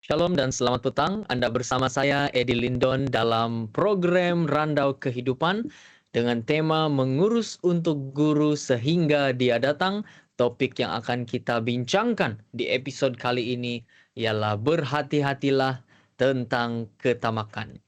Shalom dan selamat petang. Anda bersama saya Edi Lindon dalam program Randau Kehidupan dengan tema mengurus untuk guru sehingga dia datang. Topik yang akan kita bincangkan di episode kali ini ialah berhati-hatilah tentang ketamakan.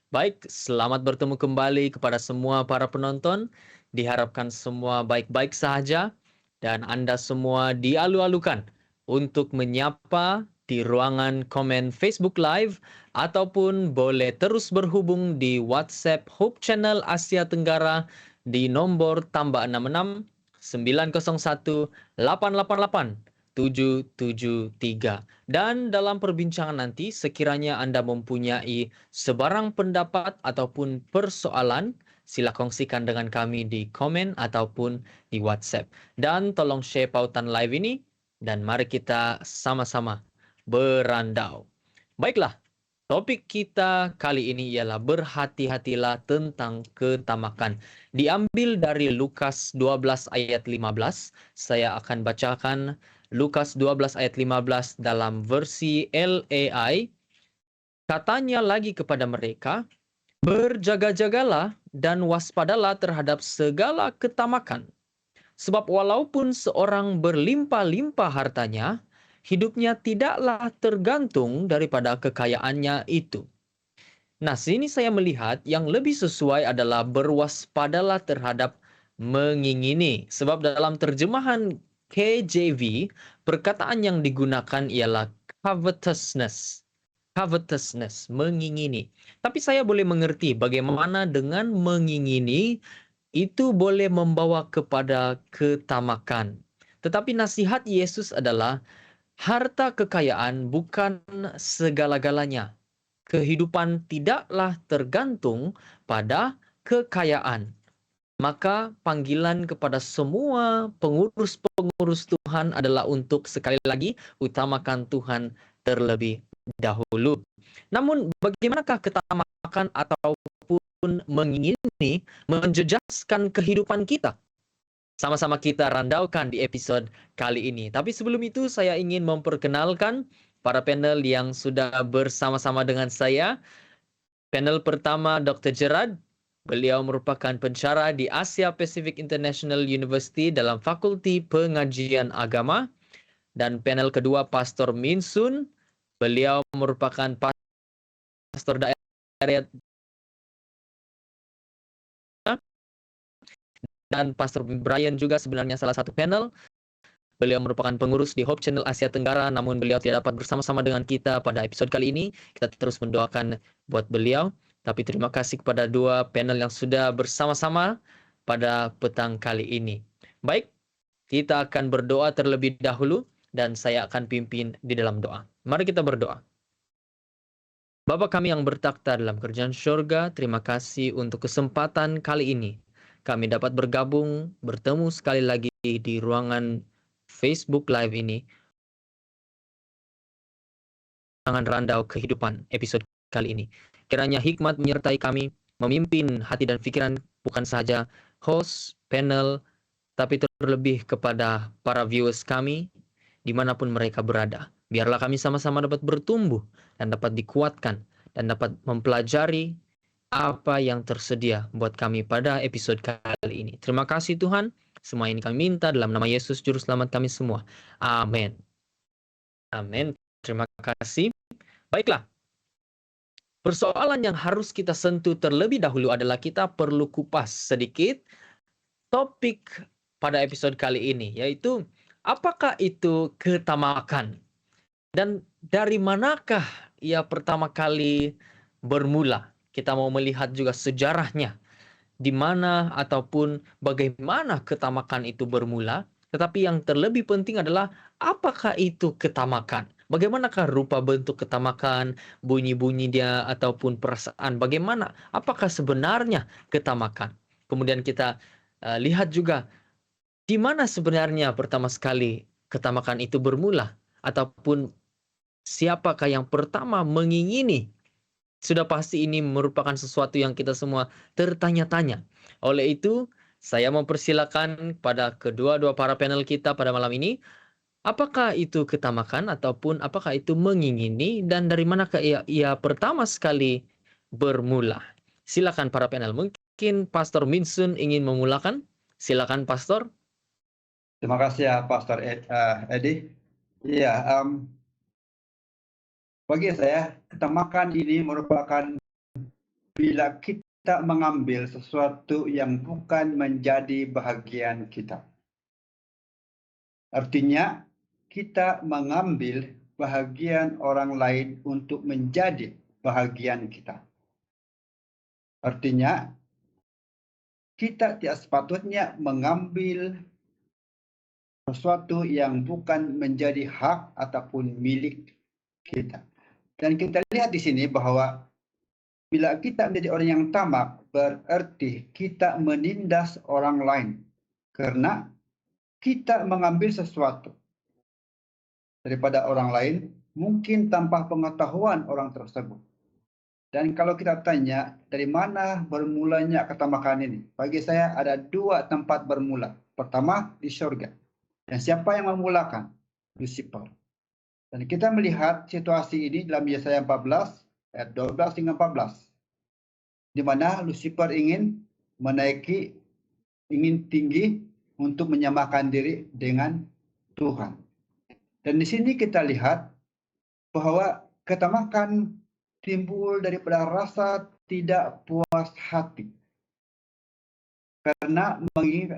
Baik, selamat bertemu kembali kepada semua para penonton. Diharapkan semua baik-baik saja dan Anda semua dialu-alukan untuk menyapa di ruangan komen Facebook Live ataupun boleh terus berhubung di WhatsApp Hope Channel Asia Tenggara di nomor tambah 66 901 888 773. Dan dalam perbincangan nanti, sekiranya Anda mempunyai sebarang pendapat ataupun persoalan, sila kongsikan dengan kami di komen ataupun di WhatsApp. Dan tolong share pautan live ini, dan mari kita sama-sama berandau. Baiklah, topik kita kali ini ialah berhati-hatilah tentang ketamakan. Diambil dari Lukas 12 ayat 15. Saya akan bacakan Lukas 12 ayat 15 dalam versi LAI. Katanya lagi kepada mereka, berjaga-jagalah dan waspadalah terhadap segala ketamakan. Sebab walaupun seorang berlimpah-limpah hartanya, hidupnya tidaklah tergantung daripada kekayaannya itu. Nah, sini saya melihat yang lebih sesuai adalah berwaspadalah terhadap mengingini. Sebab dalam terjemahan KJV, perkataan yang digunakan ialah covetousness. Covetousness, mengingini. Tapi saya boleh mengerti bagaimana dengan mengingini itu boleh membawa kepada ketamakan. Tetapi nasihat Yesus adalah harta kekayaan bukan segala-galanya. Kehidupan tidaklah tergantung pada kekayaan. Maka panggilan kepada semua pengurus-pengurus Tuhan adalah untuk sekali lagi utamakan Tuhan terlebih dahulu. Namun bagaimanakah ketamakan ataupun mengingini menjejaskan kehidupan kita? Sama-sama kita randaukan di episode kali ini. Tapi sebelum itu saya ingin memperkenalkan para panel yang sudah bersama-sama dengan saya. Panel pertama Dr. Gerard. Beliau merupakan pensyarah di Asia Pacific International University dalam Fakulti Pengajian Agama. Dan panel kedua Pastor Min Sun. Beliau merupakan pastor daerah dan Pastor Brian juga sebenarnya salah satu panel. Beliau merupakan pengurus di Hope Channel Asia Tenggara, namun beliau tidak dapat bersama-sama dengan kita pada episode kali ini. Kita terus mendoakan buat beliau. Tapi terima kasih kepada dua panel yang sudah bersama-sama pada petang kali ini. Baik, kita akan berdoa terlebih dahulu dan saya akan pimpin di dalam doa. Mari kita berdoa. Bapa kami yang bertakhta dalam kerajaan surga, terima kasih untuk kesempatan kali ini. Kami dapat bergabung, bertemu sekali lagi di ruangan Facebook Live ini. Jangan randau kehidupan episode kali ini. Kiranya hikmat menyertai kami, memimpin hati dan pikiran bukan saja host, panel, tapi terlebih kepada para viewers kami, dimanapun mereka berada. Biarlah kami sama-sama dapat bertumbuh dan dapat dikuatkan dan dapat mempelajari apa yang tersedia buat kami pada episode kali ini. Terima kasih Tuhan. Semua ini kami minta dalam nama Yesus Juru Selamat kami semua. Amin. Amin. Terima kasih. Baiklah. Persoalan yang harus kita sentuh terlebih dahulu adalah kita perlu kupas sedikit topik pada episode kali ini, yaitu apakah itu ketamakan? Dan dari manakah ia pertama kali bermula? Kita mau melihat juga sejarahnya. Di mana ataupun bagaimana ketamakan itu bermula. Tetapi yang terlebih penting adalah apakah itu ketamakan? Bagaimanakah rupa bentuk ketamakan, bunyi-bunyi dia ataupun perasaan? Bagaimana? Apakah sebenarnya ketamakan? Kemudian kita lihat juga di mana sebenarnya pertama sekali ketamakan itu bermula? Ataupun siapakah yang pertama mengingini? Sudah pasti ini merupakan sesuatu yang kita semua tertanya-tanya. Oleh itu, saya mempersilakan pada kedua-dua para panel kita pada malam ini, Apakah itu ketamakan ataupun apakah itu mengingini dan dari manakah ia pertama sekali bermula? Silakan para panel. Mungkin Pastor Minsun ingin memulakan. Silakan Pastor. Terima kasih ya Pastor Edi. Iya, bagi saya ketamakan ini merupakan bila kita mengambil sesuatu yang bukan menjadi bahagian kita. Artinya kita mengambil bahagian orang lain untuk menjadi bahagian kita. Artinya kita tidak sepatutnya mengambil sesuatu yang bukan menjadi hak ataupun milik kita. Dan kita lihat di sini bahwa bila kita menjadi orang yang tamak, berarti kita menindas orang lain. Karena kita mengambil sesuatu daripada orang lain, mungkin tanpa pengetahuan orang tersebut. Dan kalau kita tanya, dari mana bermulanya ketamakan ini? Bagi saya ada dua tempat bermula. Pertama, di surga. Dan siapa yang memulakan? Lucifer. Dan kita melihat situasi ini dalam Yesaya 14, ayat 12 hingga 14. Di mana Lucifer ingin menaiki, ingin tinggi untuk menyamakan diri dengan Tuhan. Dan di sini kita lihat bahwa ketamakan timbul daripada rasa tidak puas hati. Karena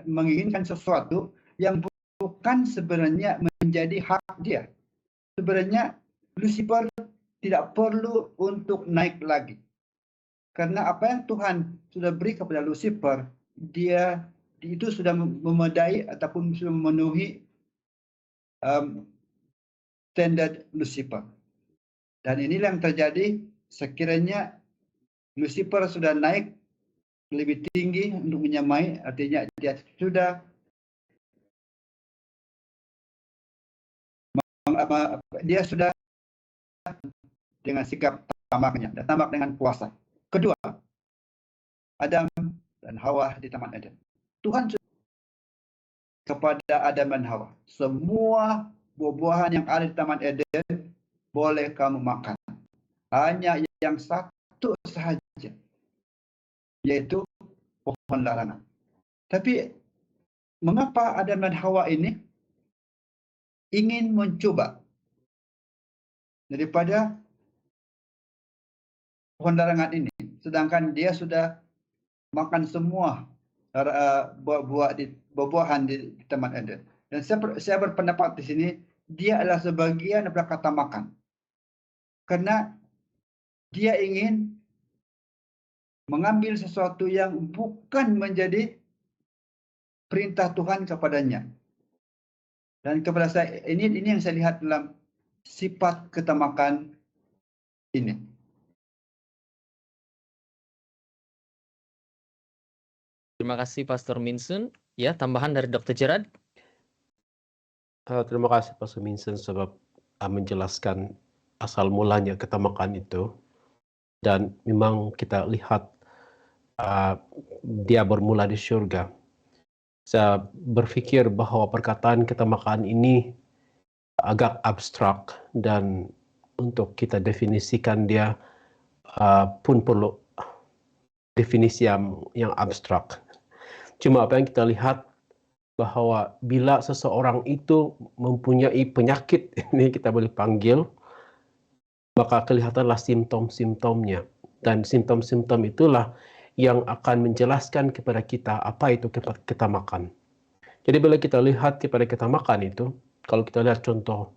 menginginkan sesuatu yang bukan sebenarnya menjadi hak dia. Sebenarnya Lucifer tidak perlu untuk naik lagi. Karena apa yang Tuhan sudah beri kepada Lucifer, dia itu sudah memadai ataupun sudah memenuhi standar Lucifer. Dan inilah yang terjadi sekiranya Lucifer sudah naik lebih tinggi untuk menyamai, artinya dia sudah dengan sikap tamaknya dan tamak dengan puasa. Kedua, Adam dan Hawa di Taman Eden. Tuhan kepada Adam dan Hawa, semua buah-buahan yang ada di Taman Eden boleh kamu makan. Hanya yang satu saja, yaitu pohon larangan. Tapi mengapa Adam dan Hawa ini ingin mencoba daripada pohon larangan ini, sedangkan dia sudah makan semua buah-buahan di Taman Eden. Dan saya berpendapat di sini dia adalah sebagian daripada kata makan, karena dia ingin mengambil sesuatu yang bukan menjadi perintah Tuhan kepadanya. Dan kepada saya ini yang saya lihat dalam sifat ketamakan ini. Terima kasih Pastor Minsun. Ya, tambahan dari Dr. Gerard. Terima kasih Pastor Minsun sebab menjelaskan asal mulanya ketamakan itu. Dan memang kita lihat dia bermula di surga. Saya berpikir bahwa perkataan ketamakan ini agak abstrak dan untuk kita definisikan dia pun perlu definisi yang abstrak. Cuma apa yang kita lihat bahwa bila seseorang itu mempunyai penyakit, ini kita boleh panggil, maka kelihatanlah simptom-simptomnya. Dan simptom-simptom itulah yang akan menjelaskan kepada kita apa itu ketamakan. Jadi bila kita lihat kepada ketamakan itu, kalau kita lihat contoh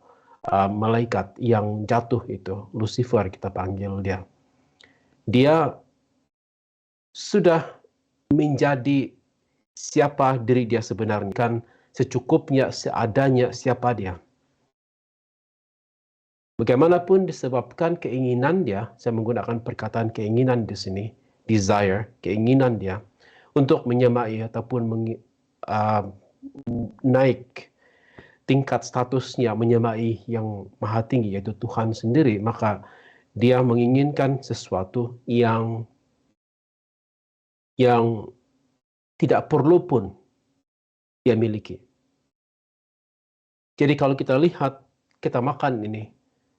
malaikat yang jatuh itu, Lucifer kita panggil dia. Dia sudah menjadi siapa diri dia sebenarnya, kan secukupnya, seadanya siapa dia. Bagaimanapun disebabkan keinginan dia, saya menggunakan perkataan keinginan di sini, desire, keinginan dia untuk menyamai ataupun naik tingkat statusnya menyamai yang maha tinggi yaitu Tuhan sendiri, maka dia menginginkan sesuatu yang tidak perlu pun dia miliki. Jadi kalau kita lihat, kita makan ini,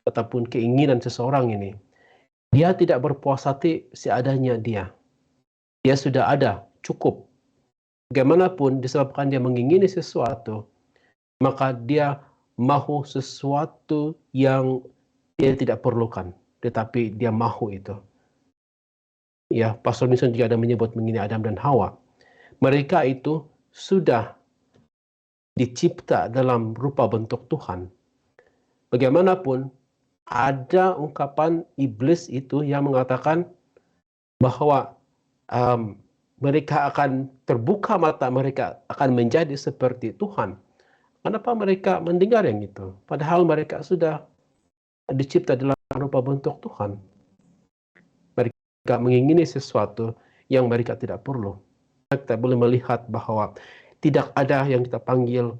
ataupun keinginan seseorang ini, dia tidak berpuas hati seadanya dia. Dia sudah ada, cukup. Bagaimanapun disebabkan dia mengingini sesuatu, maka dia mahu sesuatu yang dia tidak perlukan, tetapi dia mahu itu. Ya, Pastor Nixon juga ada menyebut mengenai Adam dan Hawa. Mereka itu sudah dicipta dalam rupa bentuk Tuhan. Bagaimanapun, ada ungkapan iblis itu yang mengatakan bahwa mereka akan terbuka mata, mereka akan menjadi seperti Tuhan. Kenapa mereka mendengar yang itu? Padahal mereka sudah dicipta dalam rupa bentuk Tuhan. Mereka mengingini sesuatu yang mereka tidak perlu. Kita boleh melihat bahwa tidak ada yang kita panggil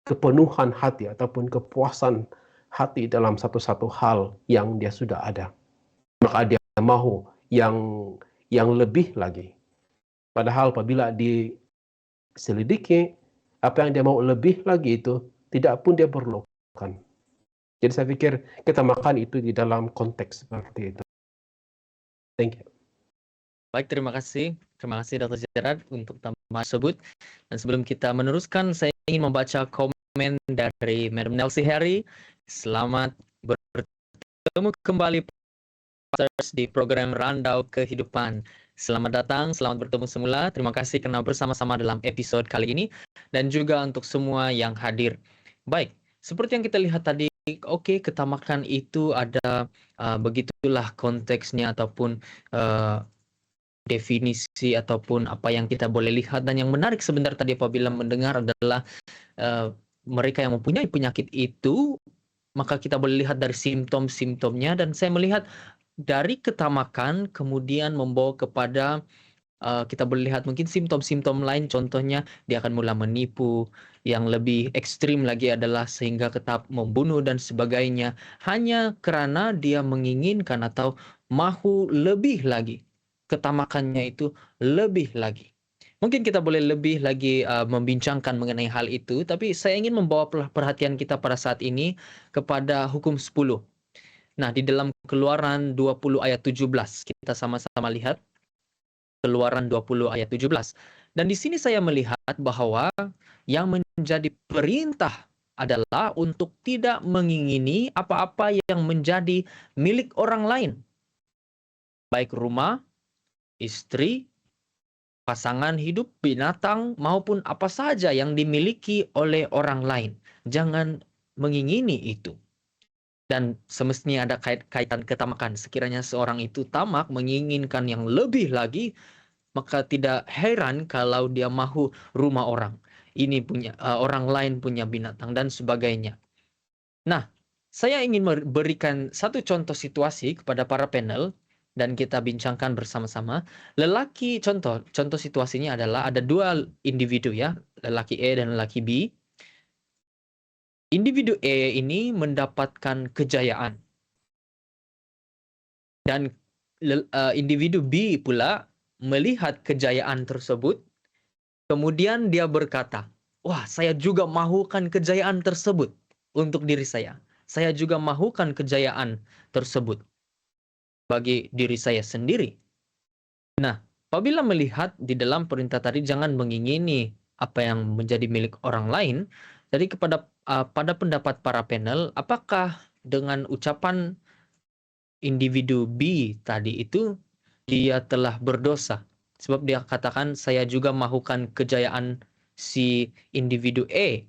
kepenuhan hati ataupun kepuasan hati dalam satu-satu hal yang dia sudah ada. Maka dia mahu yang lebih lagi. Padahal apabila diselidiki, apa yang dia mau lebih lagi itu tidak pun dia perlukan. Jadi saya pikir kita makan itu di dalam konteks seperti itu. Thank you. Baik, terima kasih. Terima kasih Dr. Gerard untuk tambahan tersebut. Dan sebelum kita meneruskan, saya ingin membaca komen dari Madam Nelsie Harry. Selamat bertemu kembali di program Randau Kehidupan. Selamat datang, selamat bertemu semula. Terima kasih karena bersama-sama dalam episode kali ini. Dan juga untuk semua yang hadir. Baik, seperti yang kita lihat tadi, oke, ketamakan itu ada begitulah konteksnya ataupun definisi ataupun apa yang kita boleh lihat. Dan yang menarik sebentar tadi apabila mendengar adalah mereka yang mempunyai penyakit itu, maka kita boleh lihat dari simptom-simptomnya. Dan saya melihat dari ketamakan kemudian membawa kepada kita boleh lihat mungkin simptom-simptom lain, contohnya dia akan mulai menipu. Yang lebih ekstrim lagi adalah sehingga tetap membunuh dan sebagainya, hanya karena dia menginginkan atau mahu lebih lagi. Ketamakannya itu lebih lagi. Mungkin kita boleh lebih lagi membincangkan mengenai hal itu, tapi saya ingin membawa perhatian kita pada saat ini kepada hukum 10. Nah, di dalam Keluaran 20 ayat 17, kita sama-sama lihat. Keluaran 20 ayat 17. Dan di sini saya melihat bahwa yang menjadi perintah adalah untuk tidak mengingini apa-apa yang menjadi milik orang lain. Baik rumah, istri, pasangan hidup, binatang, maupun apa saja yang dimiliki oleh orang lain. Jangan mengingini itu. Dan semestinya ada kaitan ketamakan. Sekiranya seorang itu tamak, menginginkan yang lebih lagi, maka tidak heran kalau dia mahu rumah orang. Ini punya orang lain punya binatang dan sebagainya. Nah, saya ingin memberikan satu contoh situasi kepada para panel dan kita bincangkan bersama-sama. Contoh situasinya adalah ada dua individu ya, lelaki A dan lelaki B. Individu A ini mendapatkan kejayaan. Dan individu B pula melihat kejayaan tersebut, kemudian dia berkata, wah, saya juga mahukan kejayaan tersebut untuk diri saya. Saya juga mahukan kejayaan tersebut bagi diri saya sendiri. Nah, apabila melihat di dalam perintah tadi jangan mengingini apa yang menjadi milik orang lain, jadi pada pendapat para panel, apakah dengan ucapan individu B tadi itu dia telah berdosa? Sebab dia katakan saya juga mahukan kejayaan si individu E.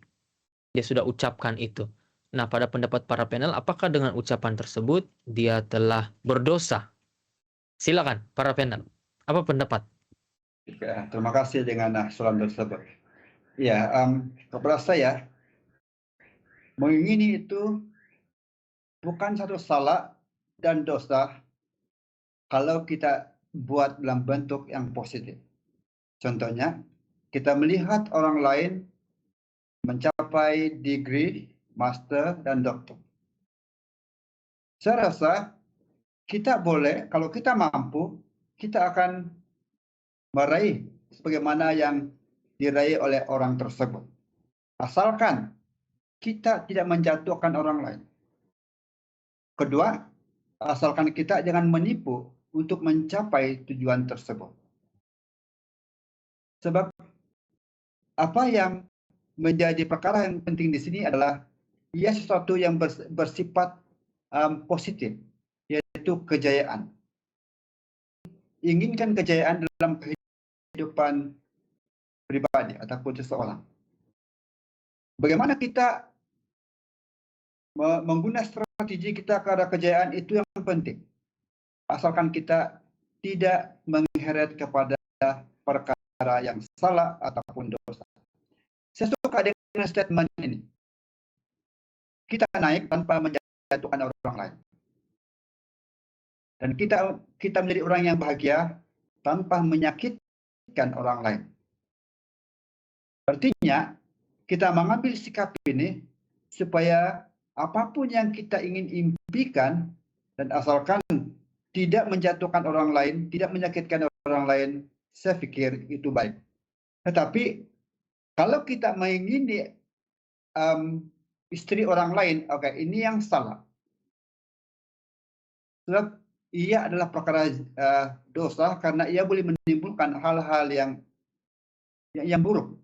Dia sudah ucapkan itu. Nah, pada pendapat para panel, apakah dengan ucapan tersebut dia telah berdosa? Silakan para panel. Apa pendapat? Ya, terima kasih dengan soalan tersebut. Ya, kepada saya, mengingini itu bukan satu salah dan dosa kalau kita buat dalam bentuk yang positif. Contohnya, kita melihat orang lain mencapai degree, master, dan doktor. Saya rasa kita boleh, kalau kita mampu, kita akan meraih sebagaimana yang diraih oleh orang tersebut. asalkan kita tidak menjatuhkan orang lain. Kedua, asalkan kita jangan menipu untuk mencapai tujuan tersebut. Sebab apa yang menjadi perkara yang penting di sini adalah ia sesuatu yang bersifat positif, yaitu kejayaan. Inginkan kejayaan dalam kehidupan pribadi ataupun seseorang. Bagaimana kita menggunakan strategi kita ke arah kejayaan itu yang penting. Asalkan kita tidak mengheret kepada perkara yang salah ataupun dosa. Saya suka dengan statement ini. Kita naik tanpa menjatuhkan orang lain. Dan kita menjadi orang yang bahagia tanpa menyakitkan orang lain. Artinya, kita mengambil sikap ini supaya apapun yang kita ingin impikan dan asalkan tidak menjatuhkan orang lain, tidak menyakitkan orang lain, saya pikir itu baik. Tetapi kalau kita mengingini istri orang lain, oke, ini yang salah. Sebab ia adalah perkara dosa karena ia boleh menimbulkan hal-hal yang buruk.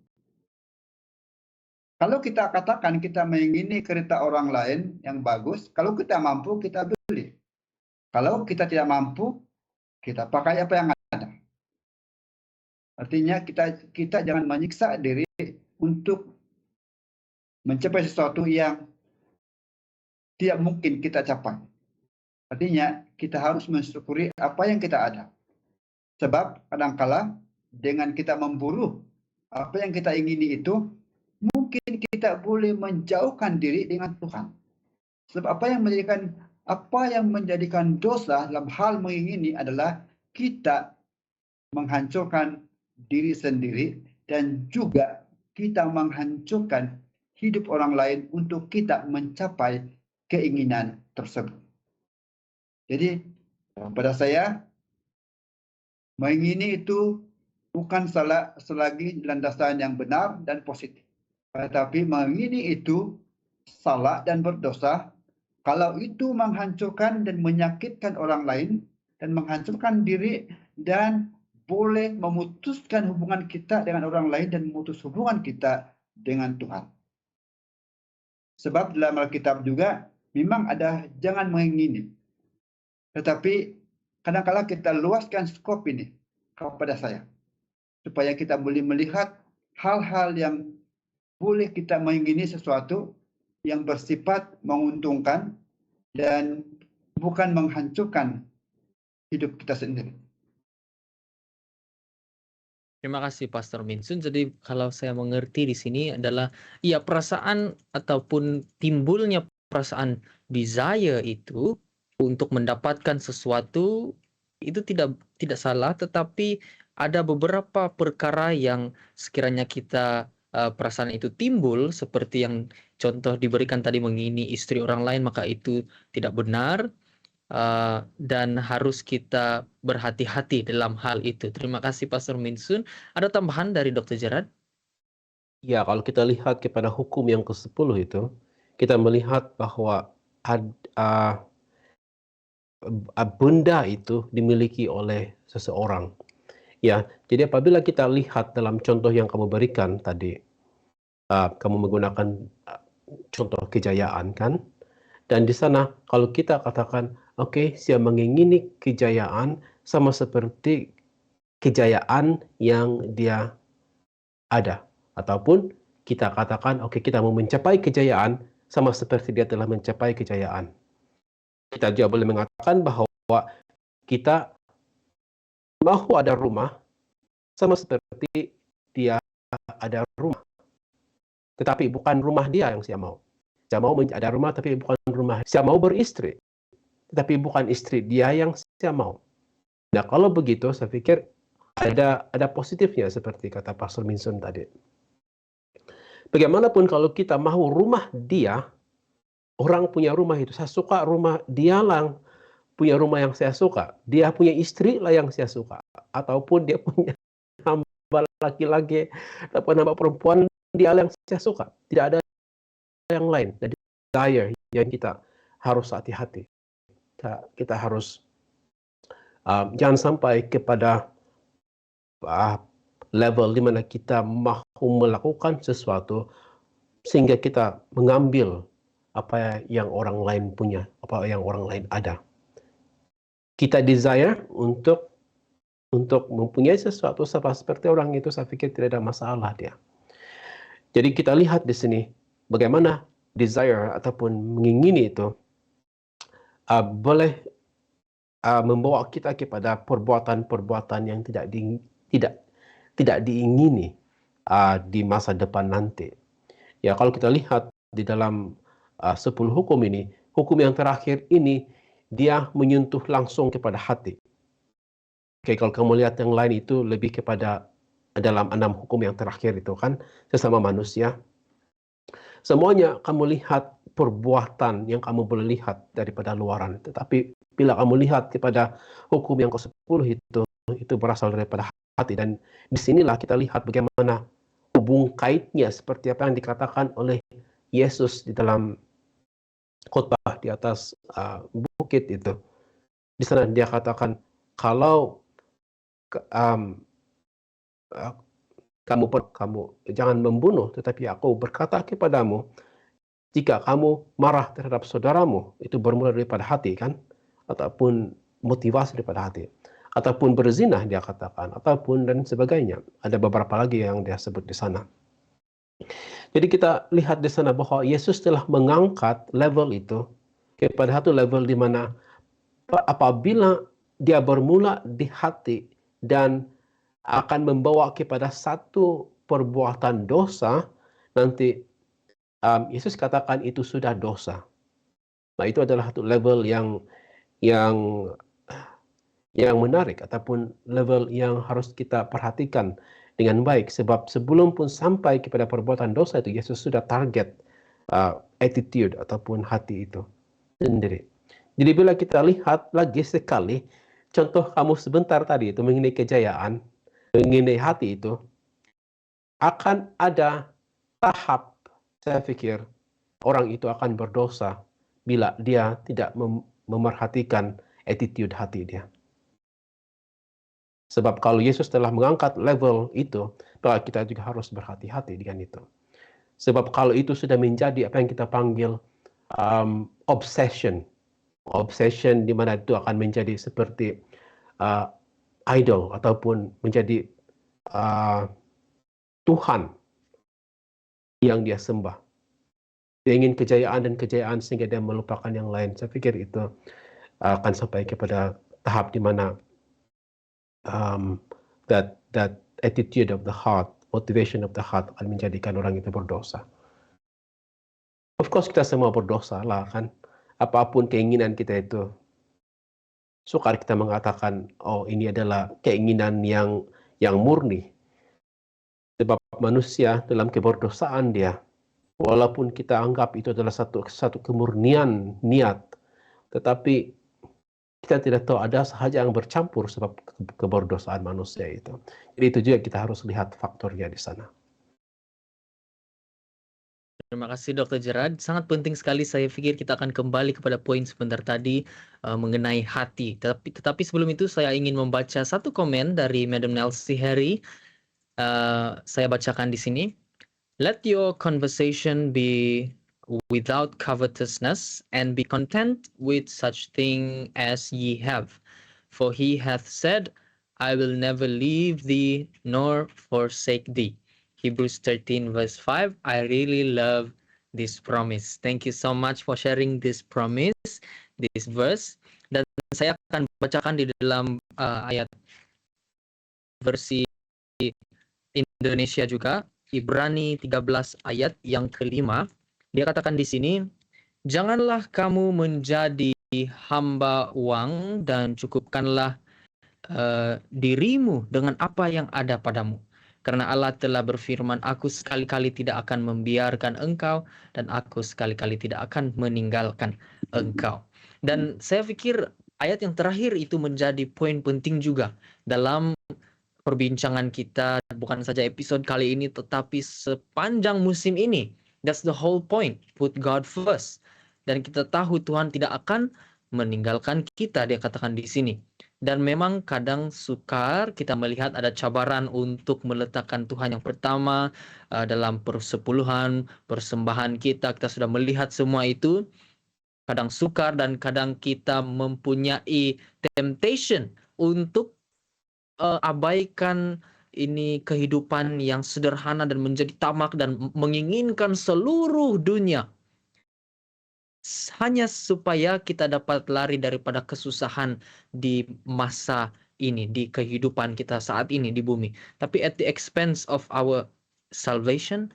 Kalau kita katakan kita mengingini kereta orang lain yang bagus, kalau kita mampu kita beli. Kalau kita tidak mampu, kita pakai apa yang ada. Artinya kita jangan menyiksa diri untuk mencapai sesuatu yang tidak mungkin kita capai. Artinya kita harus mensyukuri apa yang kita ada. Sebab kadangkala dengan kita memburu apa yang kita ingini itu, mungkin kita boleh menjauhkan diri dengan Tuhan. Sebab apa yang menjadikan dosa dalam hal mengingini adalah kita menghancurkan diri sendiri dan juga kita menghancurkan hidup orang lain untuk kita mencapai keinginan tersebut. Jadi pada saya mengingini itu bukan salah selagi landasan yang benar dan positif. Tetapi mengingini itu salah dan berdosa kalau itu menghancurkan dan menyakitkan orang lain dan menghancurkan diri dan boleh memutuskan hubungan kita dengan orang lain dan memutus hubungan kita dengan Tuhan. Sebab dalam Alkitab juga memang ada jangan mengingini. Tetapi kadang-kala kita luaskan skop ini kepada saya. Supaya kita boleh melihat hal-hal yang boleh kita mengingini sesuatu yang bersifat menguntungkan dan bukan menghancurkan hidup kita sendiri. Terima kasih Pastor Minsun. Jadi kalau saya mengerti di sini adalah ya perasaan ataupun timbulnya perasaan desire itu untuk mendapatkan sesuatu itu tidak salah, tetapi ada beberapa perkara yang sekiranya kita perasaan itu timbul seperti yang contoh diberikan tadi mengingini istri orang lain, maka itu tidak benar. Dan harus kita berhati-hati dalam hal itu. Terima kasih Pastor Minsun. Ada tambahan dari Dr. Gerard? Ya, kalau kita lihat kepada hukum yang ke-10 itu, kita melihat bahwa benda itu dimiliki oleh seseorang. Ya, jadi apabila kita lihat dalam contoh yang kamu berikan tadi, kamu menggunakan contoh kejayaan kan? Dan di sana kalau kita katakan, oke, saya mengingini kejayaan sama seperti kejayaan yang dia ada. Ataupun kita katakan, oke, kita mau mencapai kejayaan sama seperti dia telah mencapai kejayaan. Kita juga boleh mengatakan bahwa kita mau ada rumah sama seperti dia ada rumah. Tetapi bukan rumah dia yang saya mau. Saya mau ada rumah tapi bukan rumah. Saya mau beristri. Tetapi bukan istri dia yang saya mau. Nah, kalau begitu saya pikir ada positifnya seperti kata Pastor Minsun tadi. Bagaimanapun kalau kita mau rumah dia, orang punya rumah itu, saya suka rumah dia lah punya rumah yang saya suka. Dia punya istri lah yang saya suka. Ataupun dia punya hamba laki-laki ataupun hamba perempuan dia yang saya suka, tidak ada yang lain. Jadi desire yang kita harus hati-hati. Kita harus jangan sampai kepada level di mana kita mahu melakukan sesuatu sehingga kita mengambil apa yang orang lain punya, apa yang orang lain ada. Kita desire untuk mempunyai sesuatu seperti orang itu, saya pikir tidak ada masalah dia. Jadi kita lihat di sini bagaimana desire ataupun mengingini itu boleh membawa kita kepada perbuatan-perbuatan yang tidak diingini di masa depan nanti. Ya, kalau kita lihat di dalam 10 hukum ini, hukum yang terakhir ini dia menyentuh langsung kepada hati. Oke, kalau kamu lihat yang lain itu lebih kepada dalam 6 hukum yang terakhir itu kan sesama manusia. Semuanya kamu lihat perbuatan yang kamu boleh lihat daripada luaran. Tetapi bila kamu lihat kepada hukum yang ke-10 itu berasal daripada hati. Dan disinilah kita lihat bagaimana hubung kaitnya seperti apa yang dikatakan oleh Yesus di dalam khotbah di atas bukit itu. Di sana dia katakan, kalau kamu jangan membunuh, tetapi aku berkata kepadamu, jika kamu marah terhadap saudaramu, itu bermula daripada hati kan, ataupun motivasi daripada hati, ataupun berzina dia katakan, ataupun dan sebagainya. Ada beberapa lagi yang dia sebut di sana. Jadi kita lihat di sana bahwa Yesus telah mengangkat level itu kepada satu level di mana apabila dia bermula di hati dan akan membawa kepada satu perbuatan dosa, nanti Yesus katakan itu sudah dosa. Nah, itu adalah satu level yang menarik ataupun level yang harus kita perhatikan dengan baik, sebab sebelum pun sampai kepada perbuatan dosa itu Yesus sudah target attitude ataupun hati itu sendiri. Jadi bila kita lihat lagi sekali contoh kamu sebentar tadi itu mengenai kejayaan, mengenai hati itu, akan ada tahap saya pikir orang itu akan berdosa bila dia tidak memerhatikan attitude hati dia. Sebab kalau Yesus telah mengangkat level itu, maka kita juga harus berhati-hati dengan itu. Sebab kalau itu sudah menjadi apa yang kita panggil obsession di mana itu akan menjadi seperti idol ataupun menjadi Tuhan yang dia sembah. Dia ingin kejayaan sehingga dia melupakan yang lain. Saya pikir itu akan sampai kepada tahap di mana that attitude of the heart, motivation of the heart akan menjadikan orang itu berdosa. Of course kita semua berdosa lah kan. Apapun keinginan kita itu, sukar kita mengatakan, oh ini adalah keinginan yang murni. Sebab manusia dalam keberdosaan dia, walaupun kita anggap itu adalah satu kemurnian niat, tetapi kita tidak tahu ada sahaja yang bercampur sebab keberdosaan manusia itu. Jadi itu juga kita harus lihat faktornya di sana. Terima kasih Dr. Gerard. Sangat penting sekali, saya pikir kita akan kembali kepada poin sebentar tadi mengenai hati. Tetapi sebelum itu saya ingin membaca satu komen dari Madam Nelsie Harry. Saya bacakan di sini. Let your conversation be without covetousness, and be content with such thing as ye have. For he hath said, I will never leave thee nor forsake thee. Hebrews 13 verse 5. I really love this promise. Thank you so much for sharing this promise, this verse. Dan saya akan bacakan di dalam ayat versi Indonesia juga, Ibrani 13 ayat yang kelima. Dia katakan di sini, janganlah kamu menjadi hamba uang dan cukupkanlah dirimu dengan apa yang ada padamu. Karena Allah telah berfirman, aku sekali-kali tidak akan membiarkan engkau dan aku sekali-kali tidak akan meninggalkan engkau. Dan saya pikir ayat yang terakhir itu menjadi poin penting juga dalam perbincangan kita bukan saja episode kali ini tetapi sepanjang musim ini. That's the whole point. Put God first. Dan kita tahu Tuhan tidak akan meninggalkan kita, dia katakan di sini. Dan memang kadang sukar kita melihat ada cabaran untuk meletakkan Tuhan yang pertama dalam persepuluhan, persembahan kita. Kita sudah melihat semua itu. Kadang sukar dan kadang kita mempunyai temptation untuk abaikan ini kehidupan yang sederhana dan menjadi tamak dan menginginkan seluruh dunia hanya supaya kita dapat lari daripada kesusahan di masa ini, di kehidupan kita saat ini di bumi. Tapi at the expense of our salvation,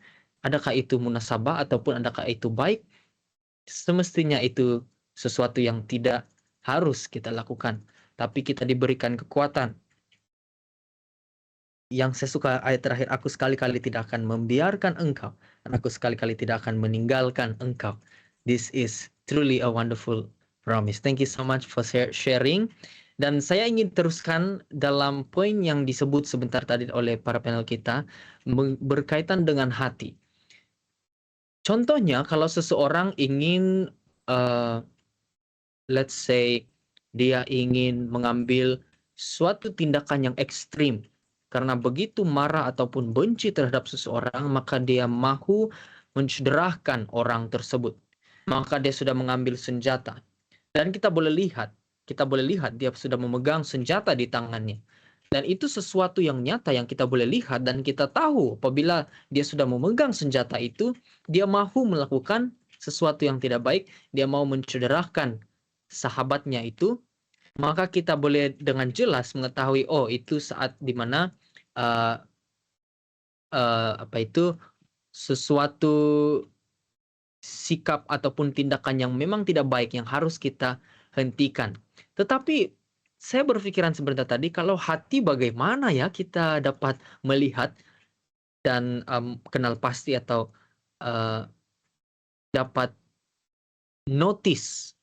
adakah itu munasabah ataupun adakah itu baik? Semestinya itu sesuatu yang tidak harus kita lakukan. Tapi kita diberikan kekuatan. Yang saya suka ayat terakhir, aku sekali-kali tidak akan membiarkan engkau, dan aku sekali-kali tidak akan meninggalkan engkau. This is truly a wonderful promise. Thank you so much for sharing. Dan saya ingin teruskan dalam poin yang disebut sebentar tadi oleh para panel kita, berkaitan dengan hati. Contohnya kalau seseorang ingin, let's say, dia ingin mengambil suatu tindakan yang ekstrim, karena begitu marah ataupun benci terhadap seseorang, maka dia mahu mencederahkan orang tersebut. Maka dia sudah mengambil senjata. Dan kita boleh lihat dia sudah memegang senjata di tangannya. Dan itu sesuatu yang nyata yang kita boleh lihat dan kita tahu apabila dia sudah memegang senjata itu, dia mahu melakukan sesuatu yang tidak baik, dia mau mencederahkan sahabatnya itu, maka kita boleh dengan jelas mengetahui, oh itu saat dimana sesuatu sikap ataupun tindakan yang memang tidak baik yang harus kita hentikan. Tetapi saya berpikiran sebentar tadi, kalau hati bagaimana ya kita dapat melihat dan kenal pasti atau dapat notice.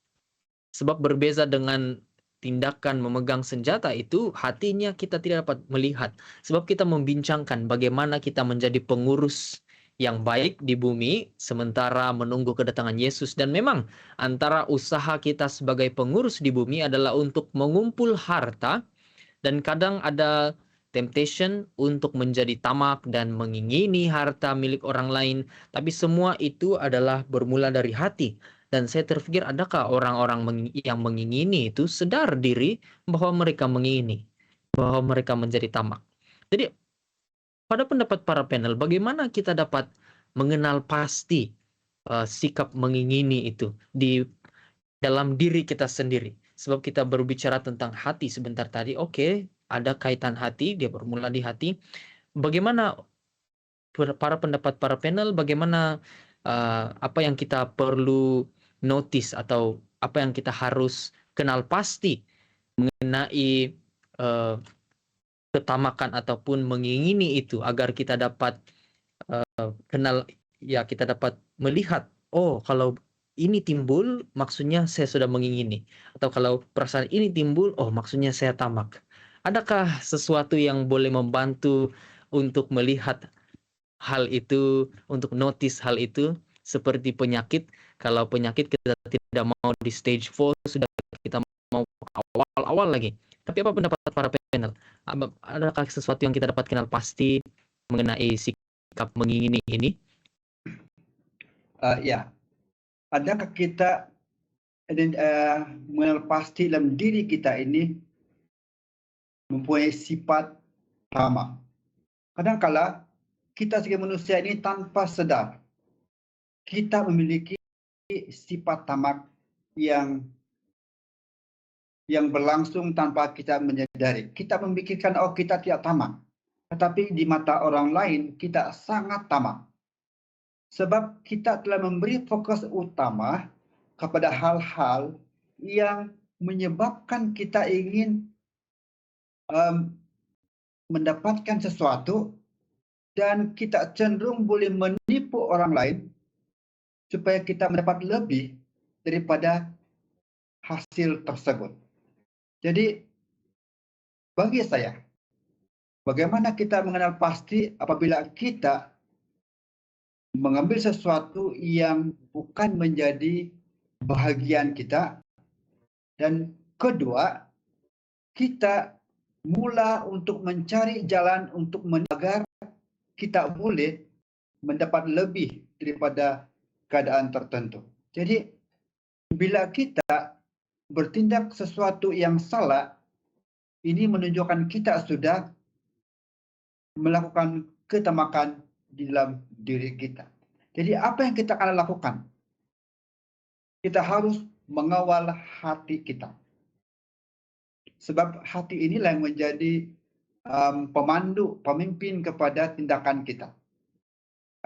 Sebab berbeza dengan tindakan memegang senjata itu, hatinya kita tidak dapat melihat. Sebab kita membincangkan bagaimana kita menjadi pengurus yang baik di bumi sementara menunggu kedatangan Yesus. Dan memang antara usaha kita sebagai pengurus di bumi adalah untuk mengumpul harta, dan kadang ada temptation untuk menjadi tamak dan mengingini harta milik orang lain. Tapi semua itu adalah bermula dari hati. Dan saya terpikir, adakah orang-orang yang mengingini itu sadar diri bahwa mereka mengingini, bahwa mereka menjadi tamak. Jadi pada pendapat para panel, bagaimana kita dapat mengenal pasti sikap mengingini itu di dalam diri kita sendiri? Sebab kita berbicara tentang hati sebentar tadi, oke, ada kaitan hati, dia bermula di hati. Bagaimana para pendapat para panel, bagaimana apa yang kita perlu notice atau apa yang kita harus kenal pasti mengenai ketamakan ataupun mengingini itu, agar kita dapat kenal, ya kita dapat melihat, oh kalau ini timbul maksudnya saya sudah mengingini, atau kalau perasaan ini timbul, oh maksudnya saya tamak. Adakah sesuatu yang boleh membantu untuk melihat hal itu, untuk notice hal itu, seperti penyakit? Kalau penyakit kita tidak mau di stage 4, sudah kita mau awal-awal lagi. Tapi apa pendapat para panel? Adakah sesuatu yang kita dapat kenal pasti mengenai sikap mengingini ini? Ya, adakah kita mengenal pasti dalam diri kita ini mempunyai sifat tamak? Kadang-kala kita sebagai manusia ini tanpa sadar kita memiliki sifat tamak yang berlangsung tanpa kita menyadari. Kita memikirkan, oh kita tidak tamak. Tetapi di mata orang lain, kita sangat tamak. Sebab kita telah memberi fokus utama kepada hal-hal yang menyebabkan kita ingin mendapatkan sesuatu, dan kita cenderung boleh menipu orang lain supaya kita mendapat lebih daripada hasil tersebut. Jadi bagi saya, Bagaimana kita mengenal pasti apabila kita mengambil sesuatu yang bukan menjadi bahagian kita, dan kedua, kita mula untuk mencari jalan untuk agar kita boleh mendapat lebih daripada keadaan tertentu. Jadi, bila kita bertindak sesuatu yang salah, ini menunjukkan kita sudah melakukan ketamakan di dalam diri kita. Jadi apa yang kita akan lakukan? Kita harus mengawal hati kita. Sebab hati inilah yang menjadi pemandu, pemimpin kepada tindakan kita.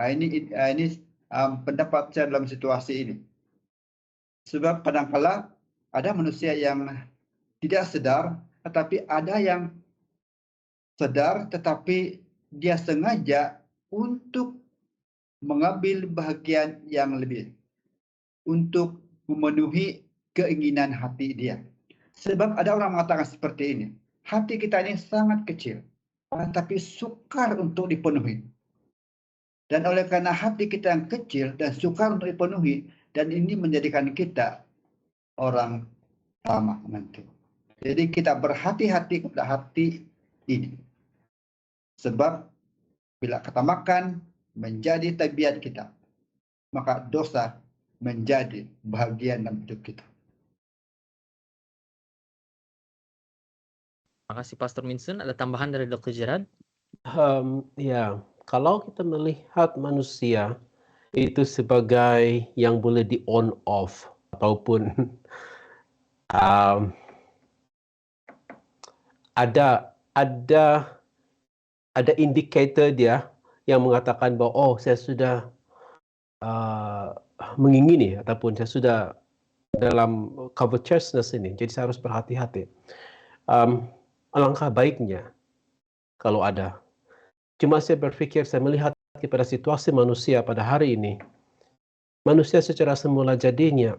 Ini pendapat saya dalam situasi ini. Sebab kadang-kala ada manusia yang tidak sadar, tetapi ada yang sadar, tetapi dia sengaja untuk mengambil bahagian yang lebih, untuk memenuhi keinginan hati dia. Sebab ada orang mengatakan seperti ini, hati kita ini sangat kecil, tetapi sukar untuk dipenuhi. Dan oleh karena hati kita yang kecil dan sukar untuk dipenuhi, dan ini menjadikan kita orang tamak nanti. Jadi kita berhati-hati kepada hati ini. Sebab bila ketamakan menjadi tabiat kita, maka dosa menjadi bahagian dalam hidup kita. Terima kasih Pastor Minson. Ada tambahan dari Dr. Gerard? Ya, kalau kita melihat manusia itu sebagai yang boleh di on off ataupun ada indikator dia yang mengatakan bahwa oh saya sudah mengingini ataupun saya sudah dalam covetousness ini, jadi saya harus berhati-hati. Alangkah baiknya kalau ada. Cuma saya berpikir, saya melihat kepada situasi manusia pada hari ini, manusia secara semula jadinya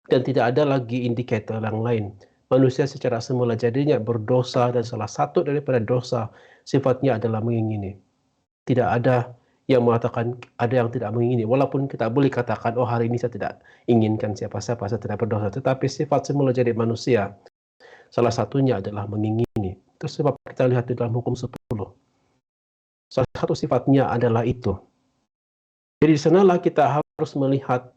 dan tidak ada lagi indikator yang lain. Manusia secara semula jadinya berdosa, dan salah satu daripada dosa sifatnya adalah mengingini. Tidak ada yang mengatakan ada yang tidak mengingini. Walaupun kita boleh katakan, oh hari ini saya tidak inginkan siapa-siapa, saya tidak berdosa. Tetapi sifat semula jadi manusia, salah satunya adalah mengingini. Itu sebab kita lihat di dalam hukum 10. Salah satu sifatnya adalah itu. Jadi di sanalah kita harus melihat,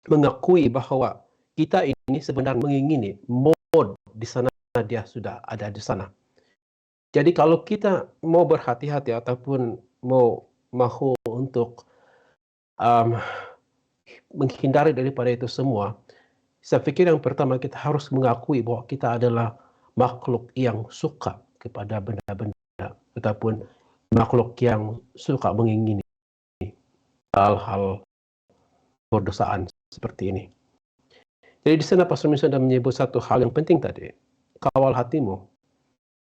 mengakui bahwa kita ini sebenarnya mengingini, mode di sana dia sudah ada di sana. Jadi kalau kita mau berhati-hati ataupun mau untuk menghindari daripada itu semua, saya pikir yang pertama kita harus mengakui bahwa kita adalah makhluk yang suka kepada benda-benda ataupun makhluk yang suka mengingini hal-hal berdosaan seperti ini. Jadi di sana Pastor Minson sudah menyebut satu hal yang penting tadi, kawal hatimu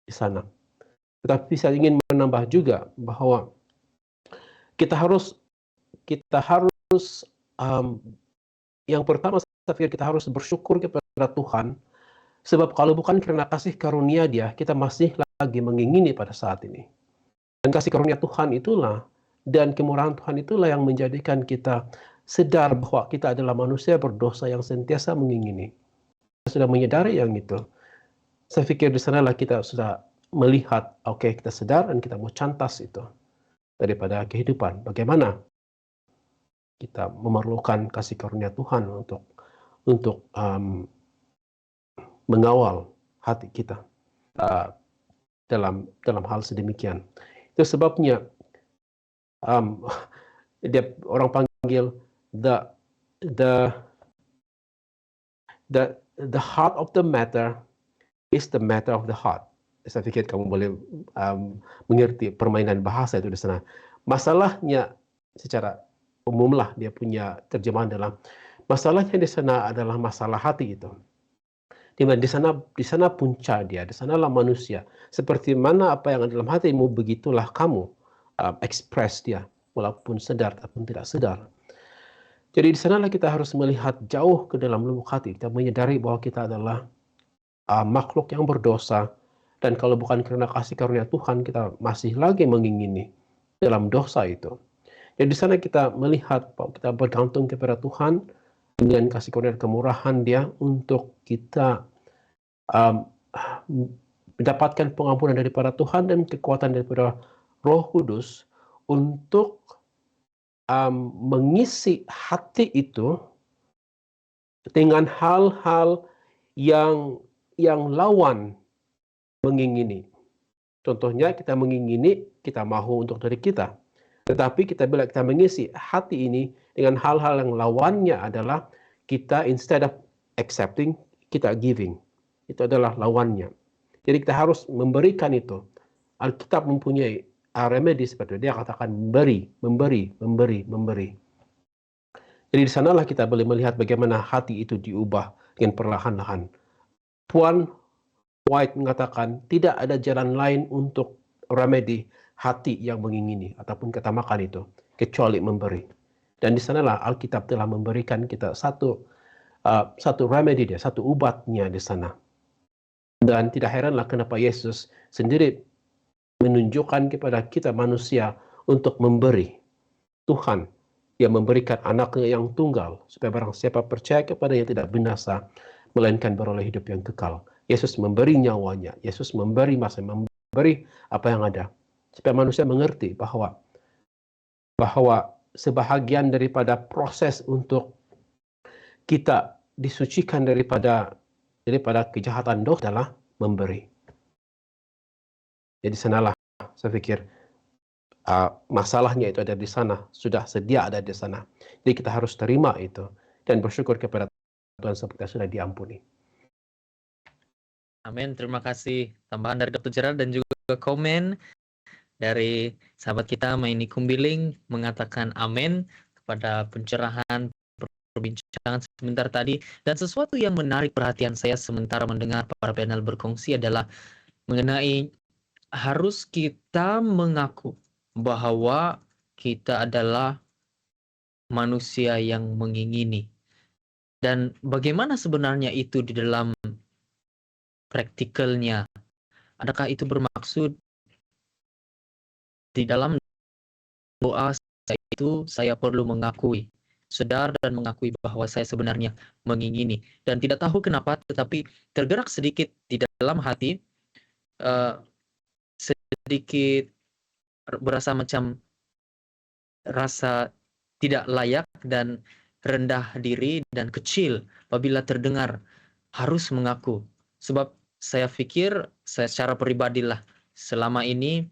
di sana. Tetapi saya ingin menambah juga bahwa kita harus yang pertama saya pikir kita harus bersyukur kepada Tuhan, sebab kalau bukan karena kasih karunia Dia, kita masih lagi mengingini pada saat ini. Dan kasih karunia Tuhan itulah dan kemurahan Tuhan itulah yang menjadikan kita sadar bahwa kita adalah manusia berdosa yang sentiasa mengingini. Kita sudah menyadari yang itu. Saya pikir di sanalah kita sudah melihat, oke, kita sadar dan kita mau cantas itu daripada kehidupan. Bagaimana kita memerlukan kasih karunia Tuhan untuk mengawal hati kita dalam hal sedemikian. Itu sebabnya dia orang panggil the heart of the matter is the matter of the heart. Saya pikir kamu boleh mengerti permainan bahasa itu di sana. Masalahnya secara umumlah dia punya terjemahan dalam masalahnya di sana adalah masalah hati itu. Di sana punca dia, di sanalah manusia. Seperti mana apa yang ada dalam hatimu, begitulah kamu express dia, walaupun sadar ataupun tidak sadar. Jadi di sanalah kita harus melihat jauh ke dalam lubuk hati. Kita menyadari bahwa kita adalah makhluk yang berdosa Dan kalau bukan karena kasih karunia Tuhan, kita masih lagi mengingini dalam dosa itu. Jadi di sana kita melihat bahwa kita bergantung kepada Tuhan dengan kasih karunia kemurahan Dia untuk kita mendapatkan pengampunan daripada Tuhan dan kekuatan daripada Roh Kudus untuk mengisi hati itu dengan hal-hal yang lawan mengingini. Contohnya kita mengingini, kita mahu untuk diri kita. Tetapi bila kita mengisi hati ini dengan hal-hal yang lawannya adalah kita instead of accepting, kita giving. Itu adalah lawannya. Jadi kita harus memberikan itu. Alkitab mempunyai remedi seperti itu. Dia katakan memberi. Jadi di sanalah kita boleh melihat bagaimana hati itu diubah dengan perlahan-lahan. Puan White mengatakan tidak ada jalan lain untuk remedi hati yang mengingini ataupun ketamakan itu kecuali memberi. Dan di sanalah Alkitab telah memberikan kita satu remedi dia, satu obatnya di sana. Dan tidak heranlah kenapa Yesus sendiri menunjukkan kepada kita manusia untuk memberi. Tuhan yang memberikan anaknya yang tunggal supaya barang siapa percaya kepadanya tidak binasa melainkan beroleh hidup yang kekal. Yesus memberi nyawanya, Yesus memberi masa, memberi apa yang ada supaya manusia mengerti bahwa sebahagian daripada proses untuk kita disucikan daripada kejahatan dosa adalah memberi. Jadi sanalah saya pikir masalahnya itu ada di sana, sudah sedia ada di sana. Jadi kita harus terima itu dan bersyukur kepada Tuhan seperti sudah diampuni. Amin. Terima kasih tambahan dari Dr. Gerald dan juga komen dari sahabat kita Maini Kumbiling mengatakan amin kepada pencerahan perbincangan sebentar tadi. Dan sesuatu yang menarik perhatian saya sementara mendengar para panel berkongsi adalah mengenai harus kita mengaku bahwa kita adalah manusia yang mengingini. Dan bagaimana sebenarnya itu di dalam praktikalnya? Adakah itu bermaksud di dalam doa saya perlu mengakui, sadar dan mengakui bahwa saya sebenarnya mengingini. Dan tidak tahu kenapa, tetapi tergerak sedikit di dalam hati, sedikit berasa macam rasa tidak layak dan rendah diri dan kecil apabila terdengar harus mengaku. Sebab saya pikir, saya secara pribadilah selama ini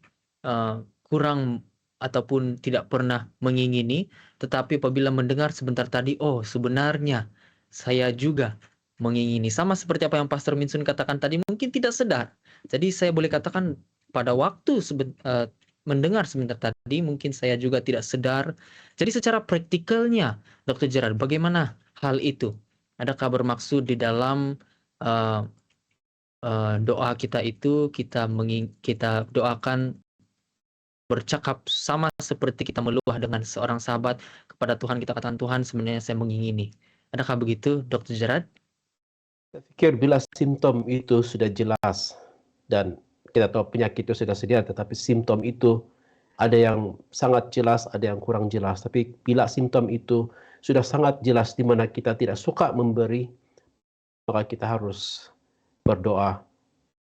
kurang ataupun tidak pernah mengingini, tetapi apabila mendengar sebentar tadi, oh sebenarnya saya juga mengingini. Sama seperti apa yang Pastor Minsun katakan tadi, mungkin tidak sadar. Jadi saya boleh katakan pada waktu mendengar sebentar tadi, mungkin saya juga tidak sadar. Jadi secara praktikalnya, Dr. Gerald, bagaimana hal itu? Adakah bermaksud di dalam doa kita itu kita doakan bercakap sama seperti kita meluah dengan seorang sahabat kepada Tuhan, kita katakan Tuhan sebenarnya saya mengingini. Adakah begitu, Dr. Gerald? Saya pikir bila simptom itu sudah jelas dan kita tahu penyakit itu sudah sedia, tetapi simptom itu ada yang sangat jelas, ada yang kurang jelas. Tapi bila simptom itu sudah sangat jelas di mana kita tidak suka memberi, maka kita harus berdoa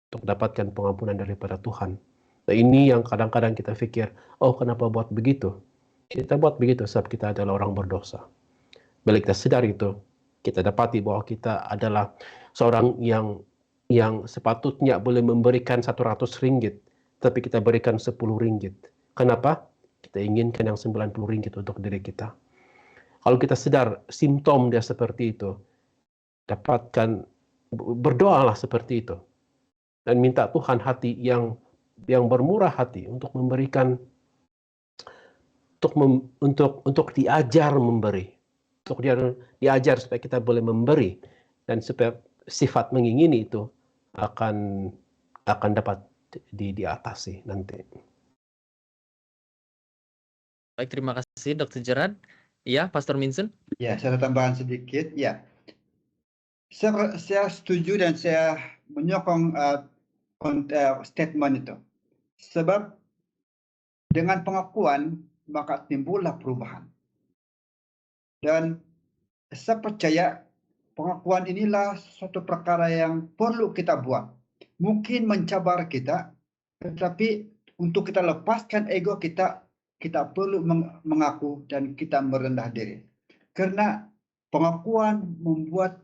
untuk mendapatkan pengampunan daripada Tuhan. Nah, ini yang kadang-kadang kita pikir, oh kenapa buat begitu? Kita buat begitu sebab kita adalah orang berdosa. Bila kita sadar itu, kita dapati bahwa kita adalah seorang yang sepatutnya boleh memberikan 100 ringgit, tapi kita berikan 10 ringgit. Kenapa? Kita inginkan yang 90 ringgit untuk diri kita. Kalau kita sadar simptom dia seperti itu, berdoalah seperti itu. Dan minta Tuhan hati yang bermurah hati untuk memberikan, untuk diajar memberi. Untuk diajar supaya kita boleh memberi. Dan supaya sifat mengingini itu akan dapat diatasi nanti. Baik, terima kasih Dr. Gerald. Ya, Pastor Minsun. Ya, saya tambahan sedikit. Ya, saya setuju dan saya menyokong statement itu. Sebab dengan pengakuan maka timbullah perubahan. Dan saya percaya pengakuan inilah suatu perkara yang perlu kita buat. Mungkin mencabar kita, tetapi untuk kita lepaskan ego kita, kita perlu mengaku dan kita merendah diri. Karena pengakuan membuat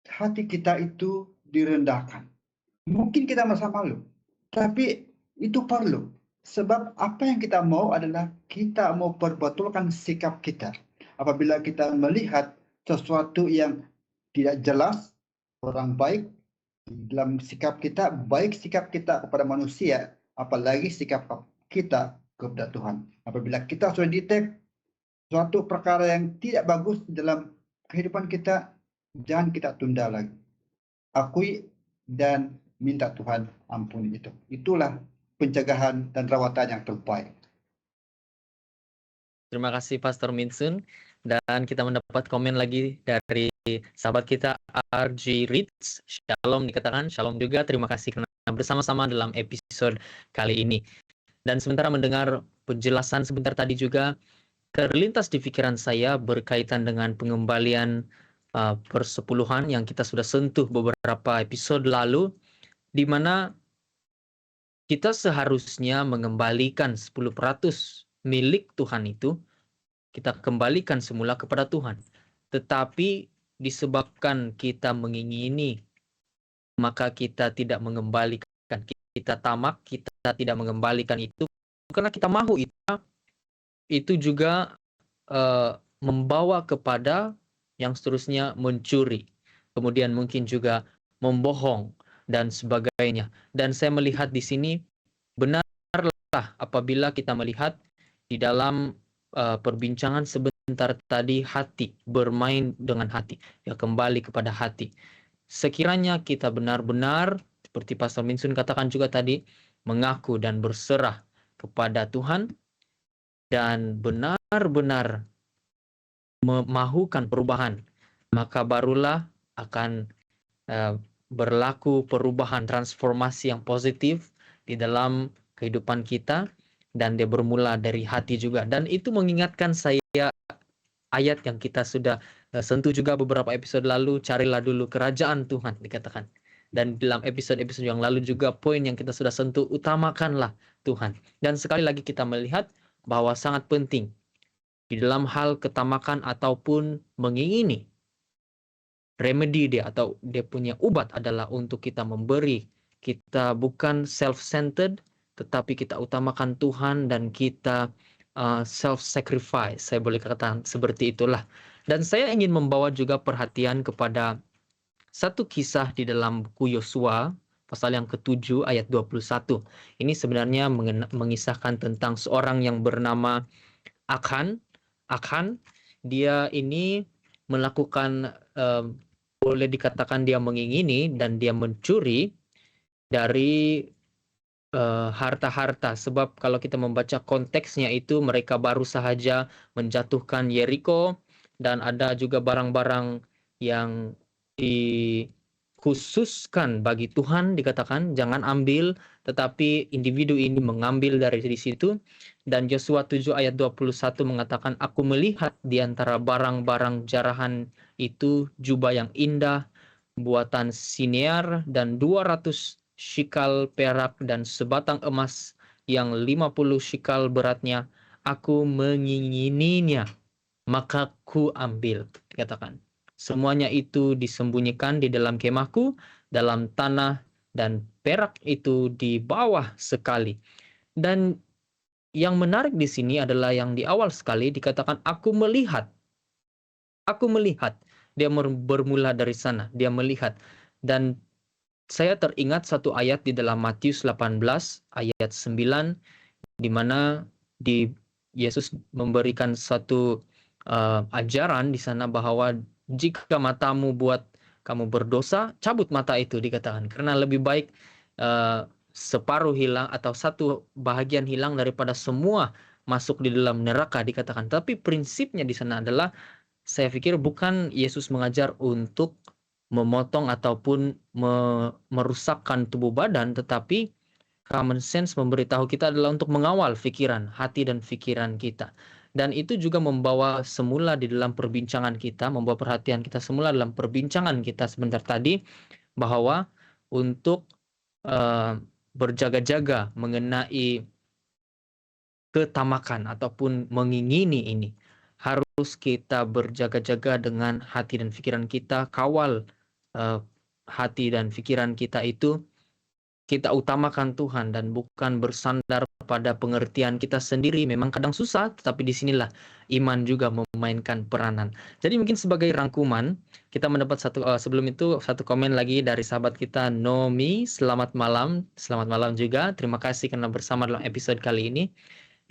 hati kita itu direndahkan. Mungkin kita merasa malu, tapi itu perlu. Sebab apa yang kita mau adalah kita mau perbetulkan sikap kita. Apabila kita melihat sesuatu yang tidak jelas, kurang baik dalam sikap kita, baik sikap kita kepada manusia, apalagi sikap kita kepada Tuhan. Apabila kita sudah detect suatu perkara yang tidak bagus dalam kehidupan kita, jangan kita tunda lagi. Akui dan minta Tuhan ampuni itu. Itulah pencegahan dan rawatan yang terbaik. Terima kasih Pastor Minsun. Dan kita mendapat komen lagi dari sahabat kita RG Ritz. Shalom dikatakan, shalom juga. Terima kasih karena bersama-sama dalam episode kali ini. Dan sementara mendengar penjelasan sebentar tadi juga, terlintas di pikiran saya berkaitan dengan pengembalian persepuluhan yang kita sudah sentuh beberapa episode lalu, di mana kita seharusnya mengembalikan 10% milik Tuhan itu, kita kembalikan semula kepada Tuhan. Tetapi disebabkan kita mengingini, maka kita tidak mengembalikan. Kita tamak, kita tidak mengembalikan itu, karena kita mahu itu juga membawa kepada yang seterusnya mencuri, kemudian mungkin juga membohong dan sebagainya. Dan saya melihat di sini benarlah apabila kita melihat di dalam perbincangan sebentar tadi, hati, bermain dengan hati, ya kembali kepada hati. Sekiranya kita benar-benar seperti Pastor Minsun katakan juga tadi, mengaku dan berserah kepada Tuhan dan benar-benar memahukan perubahan, maka barulah akan berlaku perubahan, transformasi yang positif di dalam kehidupan kita, dan dia bermula dari hati juga. Dan itu mengingatkan saya ayat yang kita sudah sentuh juga beberapa episode lalu, carilah dulu kerajaan Tuhan dikatakan. Dan dalam episode-episode yang lalu juga poin yang kita sudah sentuh, utamakanlah Tuhan. Dan sekali lagi kita melihat bahwa sangat penting di dalam hal ketamakan ataupun mengingini, remedi dia atau dia punya ubat adalah untuk kita memberi. Kita bukan self-centered, tetapi kita utamakan Tuhan dan kita self-sacrifice. Saya boleh katakan seperti itulah. Dan saya ingin membawa juga perhatian kepada satu kisah di dalam buku Yosua, pasal yang ke-7 ayat 21. Ini sebenarnya mengisahkan tentang seorang yang bernama Akhan. Dia ini melakukan, boleh dikatakan dia mengingini dan dia mencuri dari harta-harta. Sebab kalau kita membaca konteksnya itu, mereka baru sahaja menjatuhkan Yeriko, dan ada juga barang-barang yang dikhususkan bagi Tuhan, dikatakan jangan ambil, tetapi individu ini mengambil dari di situ. Dan Yosua 7 ayat 21 mengatakan, aku melihat di antara barang-barang jarahan itu jubah yang indah, buatan Sinear, dan 200 shikal perak, dan sebatang emas yang 50 shikal beratnya. Aku mengingininya, maka ku ambil, dikatakan. Semuanya itu disembunyikan di dalam kemahku, dalam tanah, dan perak itu di bawah sekali. Dan yang menarik di sini adalah yang di awal sekali dikatakan, aku melihat. Dia bermula dari sana, dia melihat. Dan saya teringat satu ayat di dalam Matius 18 ayat 9, di mana Yesus memberikan satu ajaran di sana bahwa jika matamu buat kamu berdosa, cabut mata itu, dikatakan. Karena lebih baik separuh hilang atau satu bahagian hilang daripada semua masuk di dalam neraka, dikatakan. Tapi prinsipnya di sana adalah, saya pikir bukan Yesus mengajar untuk memotong ataupun merusakkan tubuh badan, tetapi common sense memberitahu kita adalah untuk mengawal pikiran, hati dan pikiran kita. Dan itu juga membawa semula di dalam perbincangan kita, membawa perhatian kita semula dalam perbincangan kita sebentar tadi, bahwa untuk berjaga-jaga mengenai ketamakan ataupun mengingini ini. Harus kita berjaga-jaga dengan hati dan pikiran kita, kawal hati dan pikiran kita itu, kita utamakan Tuhan dan bukan bersandar pada pengertian kita sendiri. Memang kadang susah, tetapi disinilah iman juga memainkan peranan. Jadi mungkin sebagai rangkuman, kita mendapat sebelum itu satu komen lagi dari sahabat kita Nomi. Selamat malam juga. Terima kasih karena bersama dalam episode kali ini.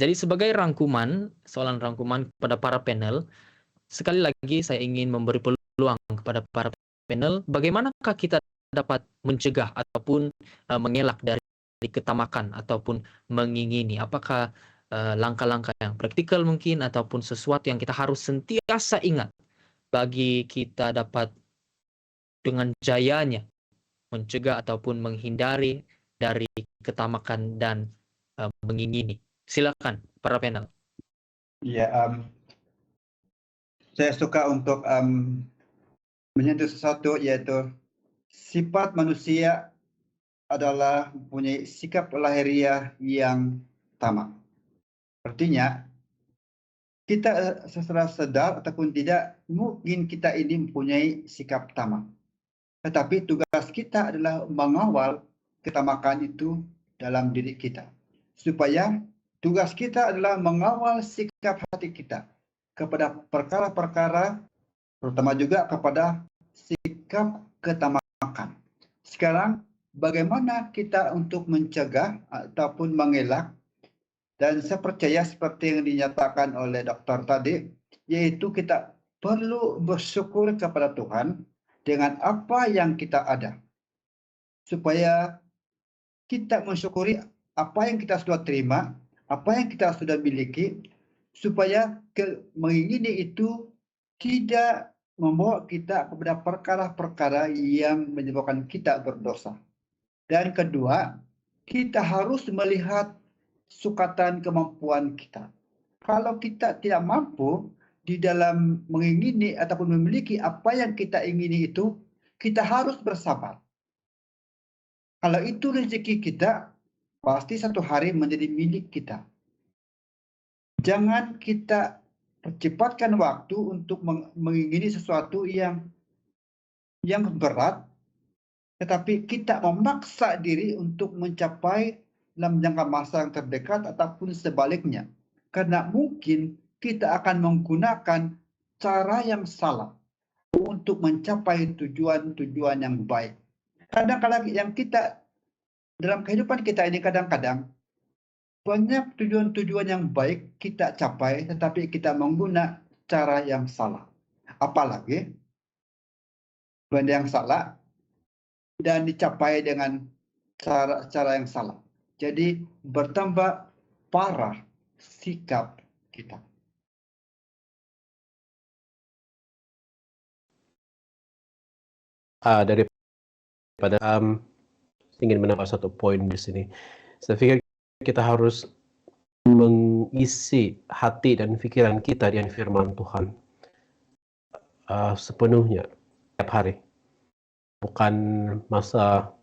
Jadi sebagai rangkuman, soalan rangkuman kepada para panel, sekali lagi saya ingin memberi peluang kepada para panel, bagaimanakah kita dapat mencegah ataupun mengelak dari ketamakan ataupun mengingini? Apakah langkah-langkah yang praktikal mungkin ataupun sesuatu yang kita harus sentiasa ingat bagi kita dapat dengan jayanya mencegah ataupun menghindari dari ketamakan dan mengingini? Silakan para panel. Ya, saya suka untuk menyentuh sesuatu, yaitu sifat manusia adalah mempunyai sikap lahiriah yang tamak. Artinya, kita secara sadar ataupun tidak, mungkin kita ini mempunyai sikap tamak. Tetapi tugas kita adalah mengawal ketamakan itu dalam diri kita. Supaya tugas kita adalah mengawal sikap hati kita kepada perkara-perkara, terutama juga kepada sikap ketamakan. Sekarang, bagaimana kita untuk mencegah ataupun mengelak? Dan saya percaya seperti yang dinyatakan oleh dokter tadi, yaitu kita perlu bersyukur kepada Tuhan dengan apa yang kita ada. Supaya kita mensyukuri apa yang kita sudah terima, apa yang kita sudah miliki, supaya mengingini itu tidak membawa kita kepada perkara-perkara yang menyebabkan kita berdosa. Dan kedua, kita harus melihat sukatan kemampuan kita. Kalau kita tidak mampu di dalam mengingini ataupun memiliki apa yang kita ingini itu, kita harus bersabar. Kalau itu rezeki kita, pasti satu hari menjadi milik kita. Jangan kita percepatkan waktu untuk mengingini sesuatu yang berat, tetapi kita memaksa diri untuk mencapai dalam jangka masa yang terdekat ataupun sebaliknya. Karena mungkin kita akan menggunakan cara yang salah untuk mencapai tujuan-tujuan yang baik. Kadang-kadang yang kita, dalam kehidupan kita ini kadang-kadang, banyak tujuan-tujuan yang baik kita capai, tetapi kita menggunakan cara yang salah. Apalagi benda yang salah dan dicapai dengan cara yang salah. Jadi bertambah parah sikap kita. Daripada ingin menambah satu poin di sini, saya pikir kita harus mengisi hati dan pikiran kita dengan firman Tuhan sepenuhnya setiap hari, bukan masa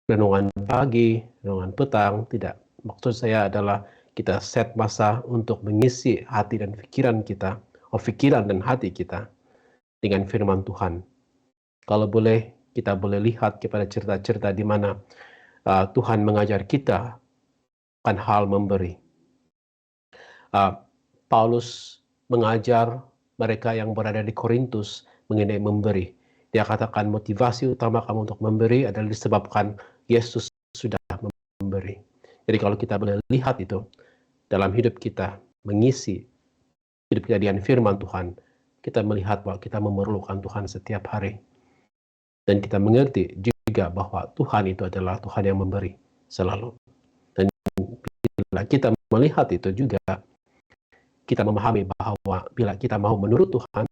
renungan pagi, renungan petang, tidak. Maksud saya adalah kita set masa untuk mengisi hati dan pikiran kita, pikiran dan hati kita dengan firman Tuhan. Kalau boleh, kita boleh lihat kepada cerita-cerita di mana Tuhan mengajar kita akan hal memberi. Paulus mengajar mereka yang berada di Korintus mengenai memberi. Dia katakan motivasi utama kamu untuk memberi adalah disebabkan Yesus sudah memberi. Jadi kalau kita boleh lihat itu dalam hidup kita, mengisi hidup kita dengan firman Tuhan, kita melihat bahwa kita memerlukan Tuhan setiap hari. Dan kita mengerti juga bahwa Tuhan itu adalah Tuhan yang memberi selalu. Dan bila kita melihat itu juga, kita memahami bahwa bila kita mau menurut Tuhan,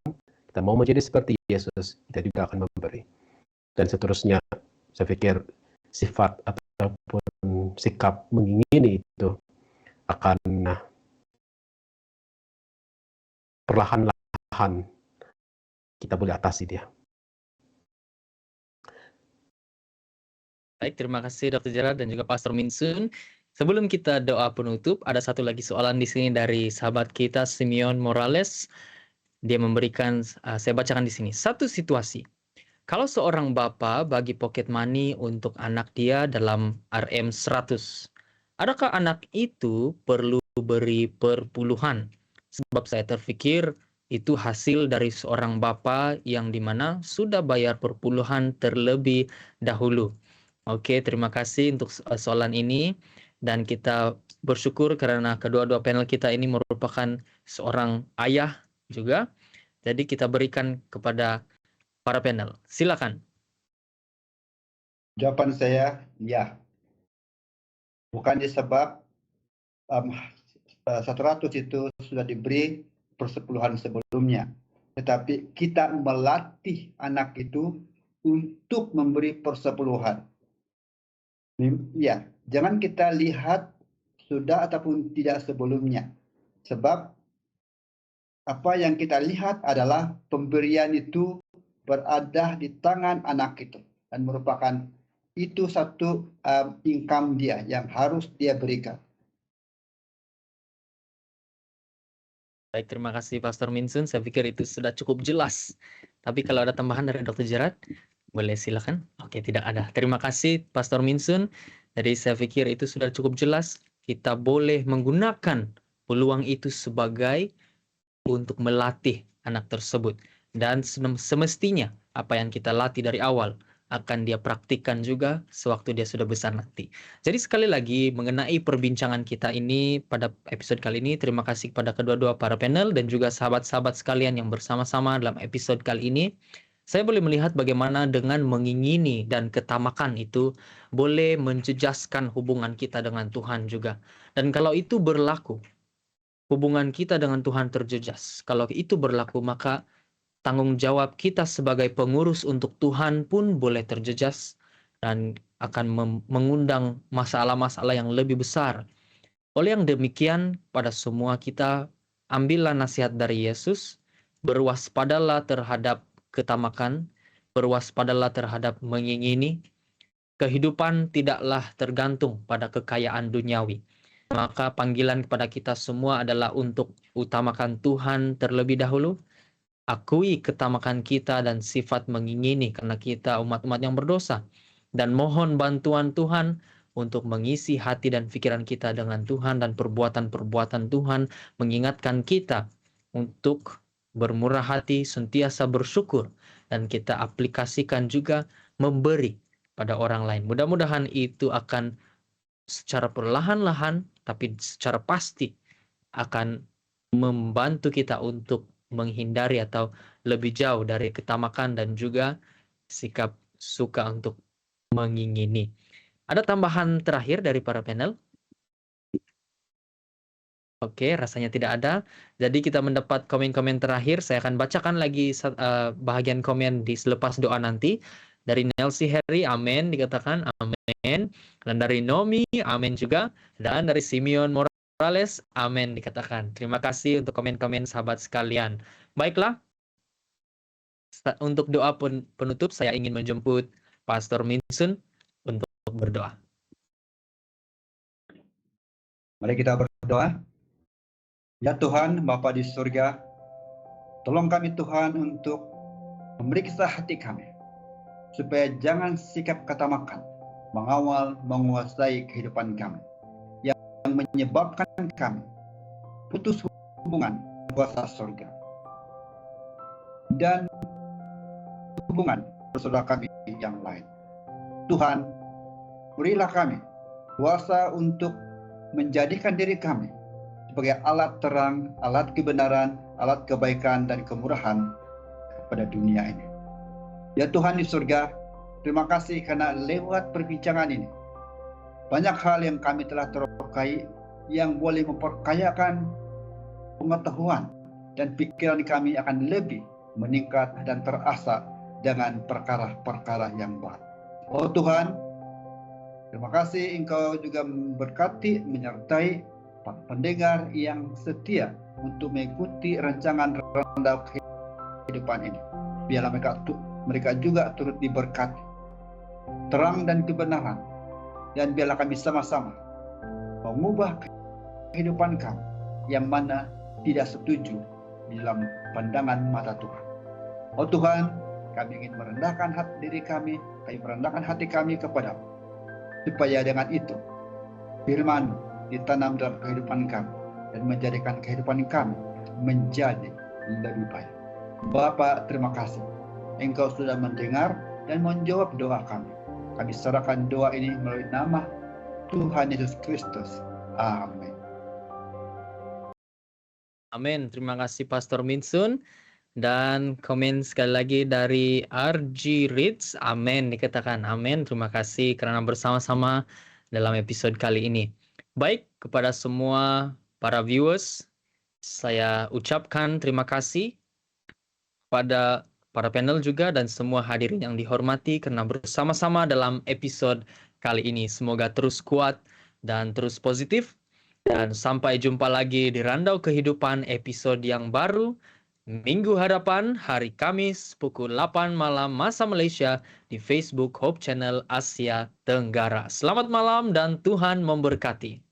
kita mau menjadi seperti Yesus, kita juga akan memberi. dan seterusnya. Saya pikir sifat ataupun sikap mengingini itu akan perlahan-lahan kita boleh atasi dia. Baik, terima kasih Dr. Gerard dan juga Pastor Minsun. Sebelum kita doa penutup, ada satu lagi soalan di sini dari sahabat kita Simeon Morales. Dia memberikan, saya bacakan di sini. Satu situasi. Kalau seorang bapa bagi pocket money untuk anak dia dalam RM 100, adakah anak itu perlu beri perpuluhan? Sebab saya terfikir itu hasil dari seorang bapa yang dimana sudah bayar perpuluhan terlebih dahulu. Oke, terima kasih untuk soalan ini. Dan kita bersyukur karena kedua-dua panel kita ini merupakan seorang ayah juga. Jadi kita berikan kepada para panel. Silakan. Jawaban saya, ya. Bukan disebab 100 itu sudah diberi persepuluhan sebelumnya. Tetapi kita melatih anak itu untuk memberi persepuluhan. Ya, jangan kita lihat sudah ataupun tidak sebelumnya. Sebab apa yang kita lihat adalah pemberian itu berada di tangan anak itu. Dan merupakan itu satu income dia yang harus dia berikan. Baik, terima kasih Pastor Minsun. Saya pikir itu sudah cukup jelas. Tapi kalau ada tambahan dari Dr. Gerard, boleh silakan. Oke, tidak ada. Terima kasih Pastor Minsun. Jadi saya pikir itu sudah cukup jelas. Kita boleh menggunakan peluang itu sebagai untuk melatih anak tersebut. Dan semestinya apa yang kita latih dari awal akan dia praktikkan juga sewaktu dia sudah besar nanti. Jadi sekali lagi mengenai perbincangan kita ini pada episode kali ini, terima kasih kepada kedua-dua para panel dan juga sahabat-sahabat sekalian yang bersama-sama dalam episode kali ini. Saya boleh melihat bagaimana dengan mengingini dan ketamakan itu boleh menjejaskan hubungan kita dengan Tuhan juga. Dan kalau itu berlaku, hubungan kita dengan Tuhan terjejas. Kalau itu berlaku, maka tanggung jawab kita sebagai pengurus untuk Tuhan pun boleh terjejas dan akan mengundang masalah-masalah yang lebih besar. Oleh yang demikian, pada semua kita ambillah nasihat dari Yesus, berwaspadalah terhadap ketamakan, berwaspadalah terhadap mengingini. Kehidupan tidaklah tergantung pada kekayaan duniawi. Maka panggilan kepada kita semua adalah untuk utamakan Tuhan terlebih dahulu, akui ketamakan kita dan sifat mengingini karena kita umat-umat yang berdosa, dan mohon bantuan Tuhan untuk mengisi hati dan pikiran kita dengan Tuhan, dan perbuatan-perbuatan Tuhan mengingatkan kita untuk bermurah hati, sentiasa bersyukur, dan kita aplikasikan juga memberi pada orang lain. Mudah-mudahan itu akan secara perlahan-lahan tapi secara pasti akan membantu kita untuk menghindari atau lebih jauh dari ketamakan dan juga sikap suka untuk mengingini. Ada tambahan terakhir dari para panel? Oke, rasanya tidak ada. Jadi kita mendapat komen-komen terakhir. Saya akan bacakan lagi bahagian komen di selepas doa nanti. Dari Nelsi Harry, amin, dikatakan amin. Dan dari Nomi, amin juga. Dan dari Simeon Morales, amin, dikatakan. Terima kasih untuk komen-komen sahabat sekalian. Baiklah, untuk doa penutup saya ingin menjemput Pastor Minsun untuk berdoa. Mari kita berdoa. Ya Tuhan, Bapa di surga, tolong kami Tuhan untuk memeriksa hati kami, supaya jangan sikap ketamakan mengawal menguasai kehidupan kami, yang menyebabkan kami putus hubungan kuasa surga dan hubungan bersaudara kami yang lain. Tuhan, berilah kami kuasa untuk menjadikan diri kami sebagai alat terang, alat kebenaran, alat kebaikan dan kemurahan kepada dunia ini. Ya Tuhan di surga, terima kasih karena lewat perbincangan ini, banyak hal yang kami telah terokai yang boleh memperkayakan pengetahuan dan pikiran kami akan lebih meningkat dan terasa dengan perkara-perkara yang baru. Oh Tuhan, terima kasih Engkau juga memberkati, menyertai para pendengar yang setia untuk mengikuti rancangan Randau Kehidupan ini. Biarlah mereka juga turut diberkati terang dan kebenaran, dan biarlah kami sama-sama mengubah kehidupan kami yang mana tidak setuju di dalam pandangan mata Tuhan. Oh Tuhan, kami ingin merendahkan diri kami merendahkan hati kami kepadamu, supaya dengan itu firman ditanam dalam kehidupan kami dan menjadikan kehidupan kami menjadi lebih baik. Bapa, terima kasih Engkau sudah mendengar dan menjawab doa kami. Kami serahkan doa ini melalui nama Tuhan Yesus Kristus. Amin. Amin. Terima kasih Pastor Minsun. Dan komen sekali lagi dari RG Ritz. Amin. Dikatakan amin. Terima kasih karena bersama-sama dalam episode kali ini. Baik, kepada semua para viewers, saya ucapkan terima kasih pada para panel juga dan semua hadirin yang dihormati karena bersama-sama dalam episode kali ini. Semoga terus kuat dan terus positif. Dan sampai jumpa lagi di Randau Kehidupan episode yang baru minggu hadapan, hari Kamis pukul 8 malam masa Malaysia di Facebook Hope Channel Asia Tenggara. Selamat malam dan Tuhan memberkati.